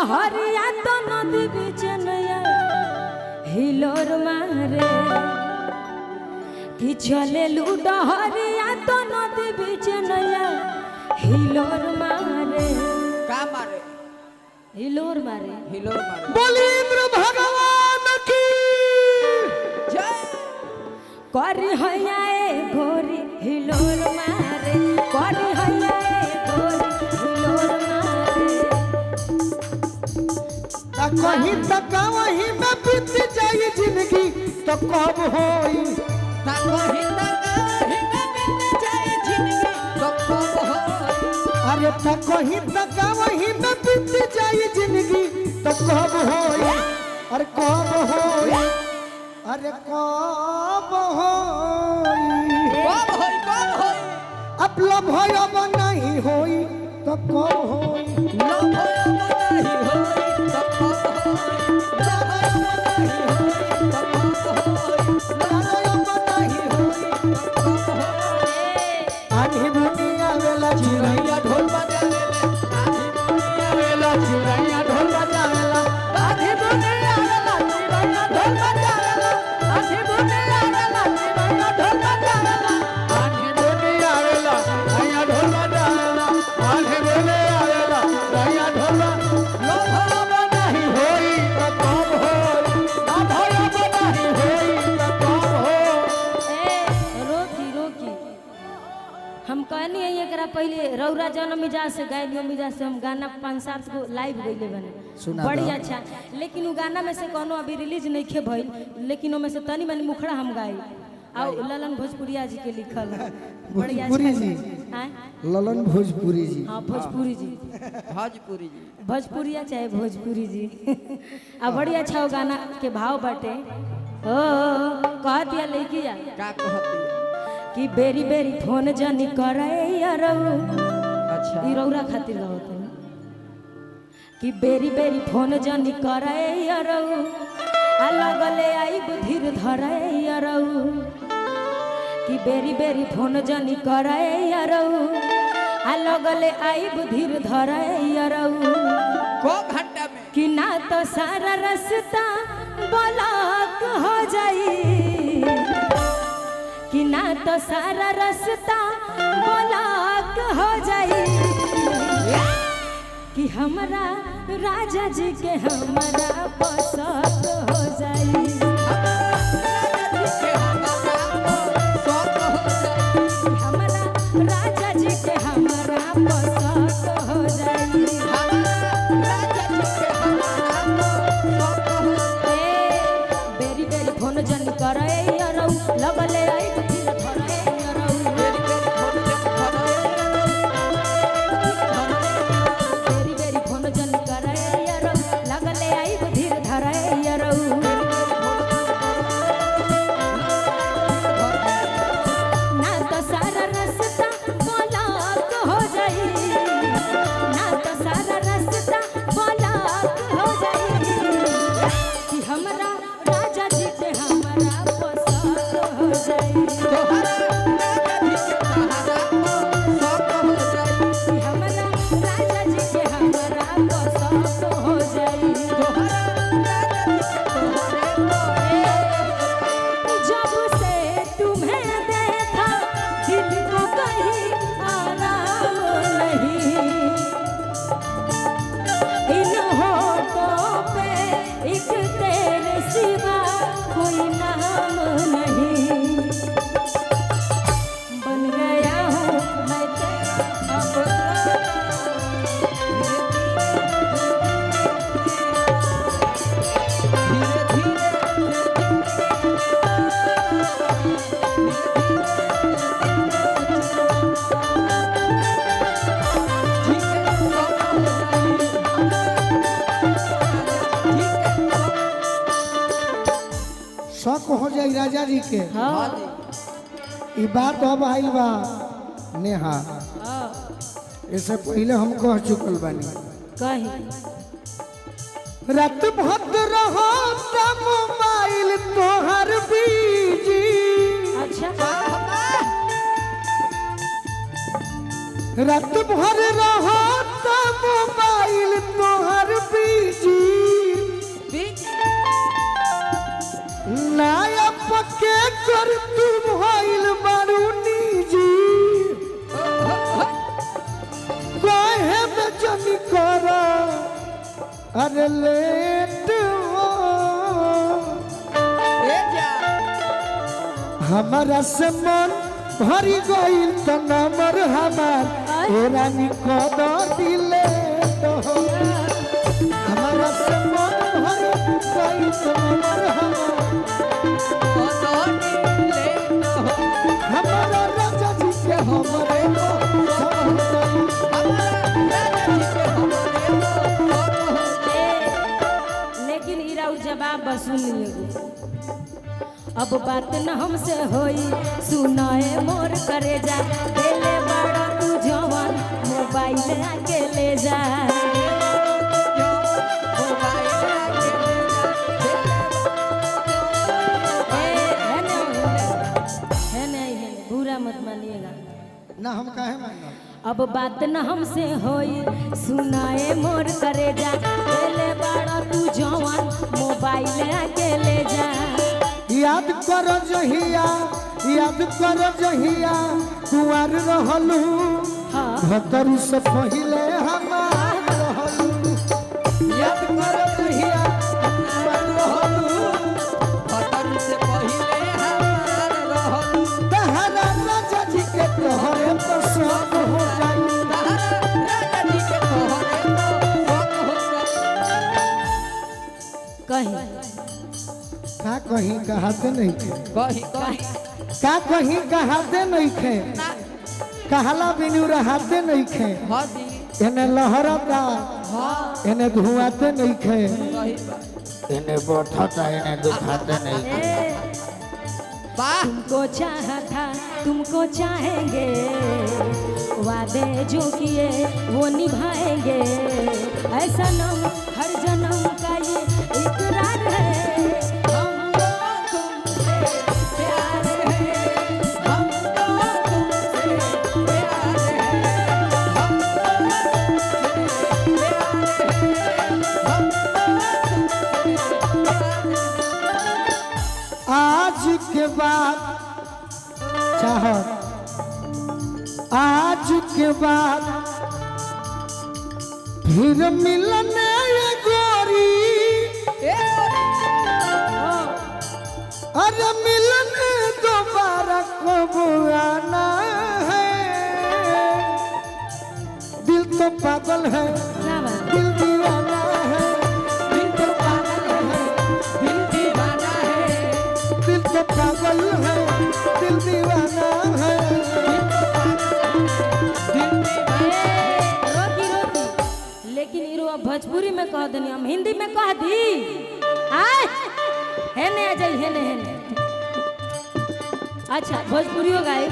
डहरिया तो नदी बीच नया हिलोर मारे कि चले लू डहरिया तो नदी बीच नया हिलोर मारे का मारे हिलोर मारे हिलोर मारे बोली इंद्र भगवान की जय करी हैया ए घोरी हिलोर मारे करी हैया ए घोरी हिलोर मारे कहीं तक वहीं में बीत जाए जिंदगी तो कब होई ता कहीं तक ही में बीत जाए जिंदगी तो कब होई अरे तक कहीं तक वहीं में बीत जाए जिंदगी तो कब होई अरे कब होई अरे कब होई कब होई अब लब होई अब नहीं होई तो कब होई लव होई नहीं होई तो कब होई लव होई नहीं होई तो कब होई लव होई नहीं होई तो कब होई आधी दुनिया वेला चिड़ैया ढोल बजावेले आधी दुनिया वेला चिड़ैया ढोल बजावेला आधी दुनिया वेला चिड़ैया ढोल बजावेला आधी दुनिया वेला चिड़ैया ढोल बजावेला आधी दुनिया वेला चिड़ैया ढोल बजावेला आधी दुनिया वेला चिड़ैया ढोल लव होई नहीं होई तो कब होई लव होई नहीं होई तो कब होई ए रोकी रोकी हम कहनी है एकरा पहले रौरा जन्म मिजाज से गायलियो मिजाज से हम गाना 5-7 को लाइव गइले बने सुना बड़ी दो। अच्छा लेकिन उ गाना में से कोनो अभी रिलीज नहीं खे भइल लेकिन ओमे से तनी मनी मुखड़ा हम गाई आ ललन भोजपुरिया जी के लिखल है बड़ी अच्छा भोजपुरी जी। हैं ललन भोजपुरी जी हां भोजपुरी जी भोजपुरी जी भोजपुरिया चाहे भोजपुरी जी आ बड़ी अच्छा वो गाना के भाव बाटे ओ कह दिया लइकिया का कहती है कि बेरी बेरी फोन जनी करे यारो अच्छा ई रौरा खातिर रहत है कि बेरी बेरी फोन जनी करे यारो आ लगले आई बुधिर धरे यारो कि बेरी बेरी फोन जनी करे यारो आ लगले आई बुधिर धरे यारो को घंटा में कि ना तो सारा रास्ता ब्लॉक हो जाई कि ना तो सारा रास्ता ब्लॉक हो जाई कि हमरा राजा जी के हमरा पसंद हो जाई हमरा राजा जी के हमरा पसंद हो जाई बेरी बेरी फोन जन करे यारो लगले आई बुधिर धरे यारो बेरी बेरी फोन जन करे यारो लगले आई बुधिर धरे यारो ना तो सारा रास्ता ब्लॉक हो जाई ना तो सारा रास्ता ब्लॉक हो जाई कि हमरा राजा जी के हमरा पसंद हो जाई कि हमरा राजा जी के हमरा पसंद हो जाई जब से तुम्हें देखा दिल को कहीं आराम नहीं इन होठों पे एक तेरे सिवा कोई नाम नहीं बन गया हूँ मैं तेरा शौक हो जाए राजा जी के हाँ ई बात अब आइल बा नेहा हाँ इससे पहले हम कह चुकल बानी कहीं रात भर रहो मोबाइल तोहर बीजी अच्छा रात भर रहो मोबाइल तोहर बीजी कर तुम होइल बारू निजी काहे बेचैनी करा अरे लेट हो हमारा से मन भरी गइल त नंबर हमार ए रानी कद दिले तो हमारा से मन भरी गइल त नंबर हमारा राजा जी के हमरे को लेकिन इरा जवाब सुन लियो अब बात न हमसे होई सुनाए मोर करे जा देले बड़ा तू जवान मोबाइल आके ले जा बुरा मत मानिएगा ना हम काहे मानना अब बात न हमसे होई सुनाए मोर करे जा देले बड़ा तू जवान मोबाइल आके ले जा याद कर जहिया कुंवर रहलू भतरू से पहिले हमार रहलू याद कर जहिया कुंवर रहलू भतरू से पहिले हमार रहलू तहरा राजा जी के तोहरे तो सब हो जाई तहरा राजा जी के तोहरे तो सब हो कहीं का कहीं कहाते नहीं थे कहीं का कहीं कहाते नहीं थे कहला बिनु रहते नहीं थे एने लहरता एने धुआते नहीं थे एने बैठता एने दुखाते नहीं थे तुमको चाहा था तुमको चाहेंगे वादे जो किए वो निभाएंगे ऐसा नाम हर जन्म का ये इकरार है आज के बाद चाहत आज के बाद फिर मिलने गोरी अरे मिलने दोबारा कब आना है दिल तो पागल है दिल दीवाना है दिल तो पागल है दिल दीवाना है दिल तो पागल है दिल दीवाना है रोकी लेकिन इरो भोजपुरी में कह देनी हम हिंदी में कह दी आय हेने आ जाई हेने अच्छा भोजपुरियो गाए